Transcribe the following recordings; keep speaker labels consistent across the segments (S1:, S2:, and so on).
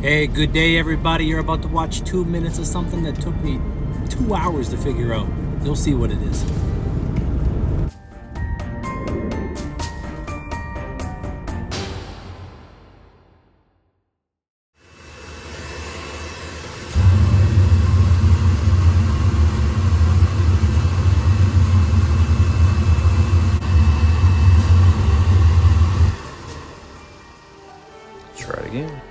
S1: Hey, good day everybody. You're about to watch 2 minutes of something that took me 2 hours to figure out. You'll see what it is.
S2: Try it again.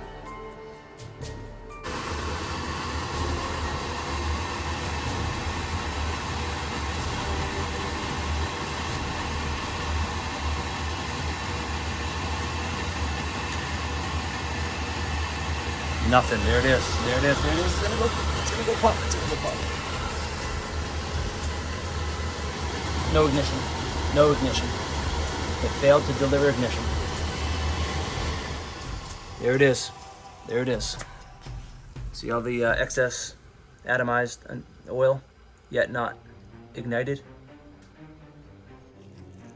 S2: Nothing. There it is. There it is. There it is. It's gonna go pop. It's gonna go pop. No ignition. No ignition. It failed to deliver ignition. There it is. There it is. See all the excess atomized oil, yet not ignited.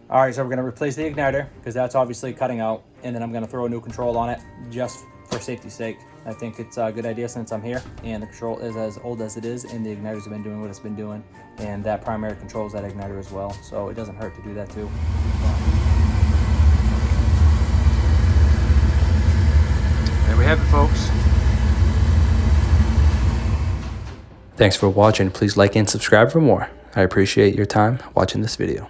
S2: All right, so we're gonna replace the igniter because that's obviously cutting out, and then I'm gonna throw a new control on it just for safety's sake. I think it's a good idea since I'm here and the control is as old as it is and the igniters have been doing what it's been doing, and that primary controls that igniter as well, so it doesn't hurt to do that too. There we have it, folks. Thanks for watching. Please like and subscribe for more. I appreciate your time watching this video.